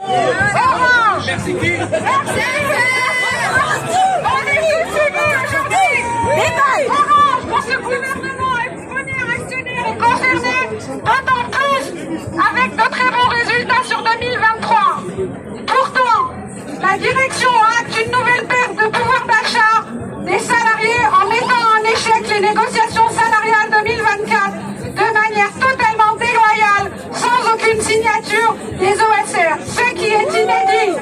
Orange. Merci qui? Merci. On est tous unis aujourd'hui. Orange, pour ce gouvernement et premier actionnaire est concerné, d'autant plus avec de très bons résultats sur 2023. Pourtant, la direction acte une nouvelle perte de pouvoir d'achat des salariés en mettant en échec les négociations salariales 2024 de manière totalement déloyale, sans aucune signature des OSR, ce qui est inédit.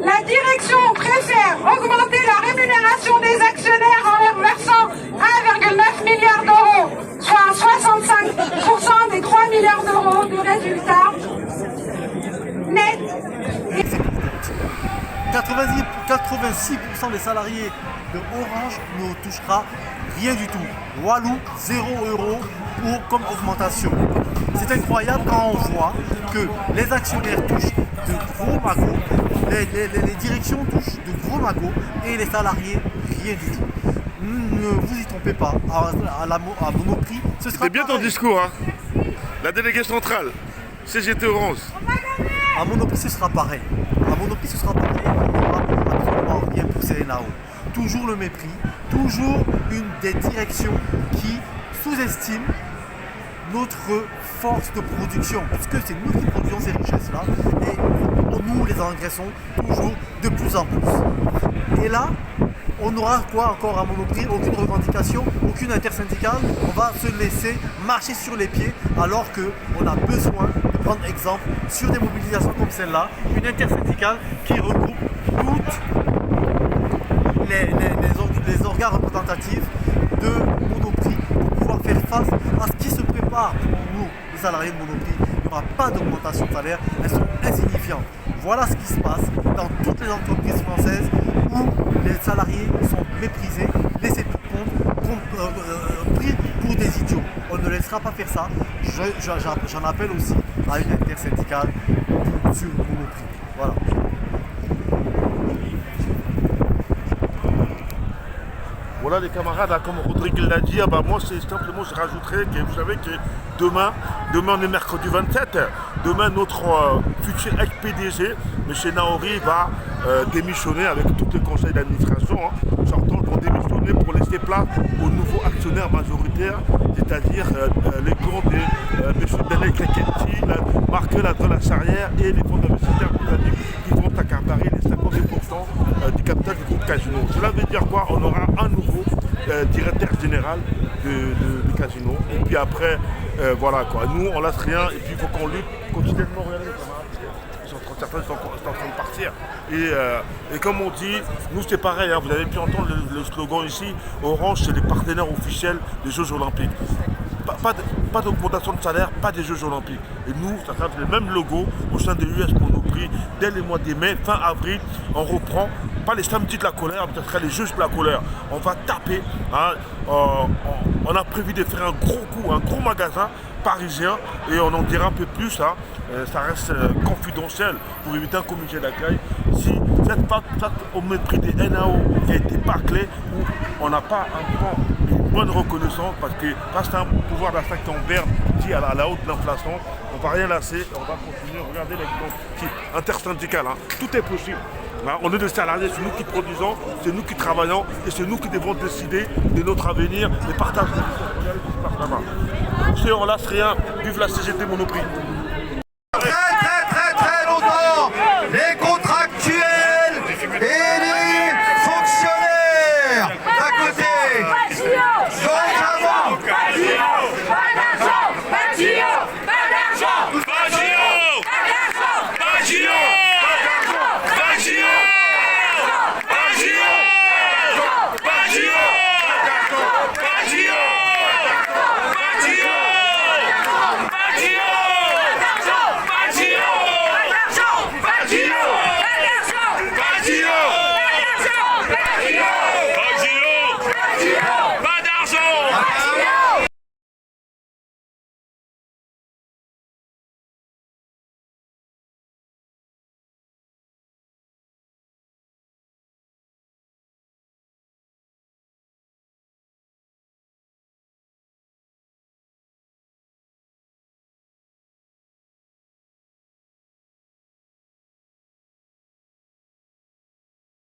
La direction préfère augmenter la rémunération des actionnaires en leur versant 1,9 milliard d'euros, soit 65% des 3 milliards d'euros de résultats net. 86% des salariés de Orange ne touchera rien du tout. Walou, 0 € comme augmentation. C'est incroyable quand on voit que les actionnaires touchent de gros magots, les directions touchent de gros magots et les salariés rien du tout. Ne vous y trompez pas, à Monoprix, ce sera C'était bien ton pareil. discours, hein. La déléguée centrale, CGT Orange. À Monoprix, ce sera pareil. À Monoprix, ce sera pareil. Il n'y aura absolument rien pour CNAO. Toujours le mépris, toujours une des directions qui sous-estime notre force de production, puisque c'est nous qui produisons ces richesses-là, et nous les engraissons toujours de plus en plus. Et là, on aura quoi encore à Monoprix? Aucune revendication, aucune intersyndicale. On va se laisser marcher sur les pieds alors qu'on a besoin de prendre exemple sur des mobilisations comme celle-là. Une intersyndicale qui regroupe toutes les organes représentatifs de Monoprix pour pouvoir faire face à ce qui se prépare pour nous, les salariés de Monoprix. Il n'y aura pas d'augmentation de salaire, elles sont insignifiantes. Voilà ce qui se passe dans toutes les entreprises françaises où les salariés sont méprisés, laissés pour compte, pris pour des idiots. On ne laissera pas faire ça. J'en appelle aussi à une intersyndicale sur Monoprix. Voilà. Voilà les camarades, hein, comme Rodrigue l'a dit, moi c'est simplement je rajouterais que vous savez que demain on est mercredi 27, demain notre futur ex-PDG, M. Naori, va démissionner avec tout le conseil d'administration. Sortant pour démissionner pour laisser place aux nouveaux actionnaires majoritaires, c'est-à-dire les comptes de M. Delek Rekenti, Marc la Charrière et les fonds d'investisseurs qui vont accaparer les 52% du capital du groupe Casino. Cela veut dire quoi? On aura un nouveau directeur général du Casino. Et puis après, voilà quoi. Nous, on lâche rien et puis il faut qu'on lutte continuellement. Regardez les camarades. Certains sont en train de partir. Et comme on dit, nous c'est pareil, hein, vous avez pu entendre le slogan ici, Orange c'est les partenaires officiels des Jeux Olympiques. Pas d'augmentation de salaire, pas des Jeux Olympiques. Et nous, ça sera le même logo au sein des US Monoprix. Dès les mois de mai, fin avril, on reprend, pas les samedis de la colère, mais ce sera les Jeux de la colère. On va taper, hein, on a prévu de faire un gros coup, un gros magasin parisien et on en dira un peu plus, hein. Ça reste confidentiel pour éviter un comité d'accueil. Si cette face au mépris des NAO qui a été bâclée, où on n'a pas une bonne reconnaissance parce que face à un pouvoir d'achat qui en berne dit à la haute de l'inflation, on ne va rien lasser, on va continuer. Regardez l'exemple intersyndical, hein. Tout est possible. On est des salariés, c'est nous qui produisons, c'est nous qui travaillons et c'est nous qui devons décider de notre avenir, des partages de l'histoire. Regardez ce qui se passe là-bas. On lâche rien, vive la CGT Monoprix.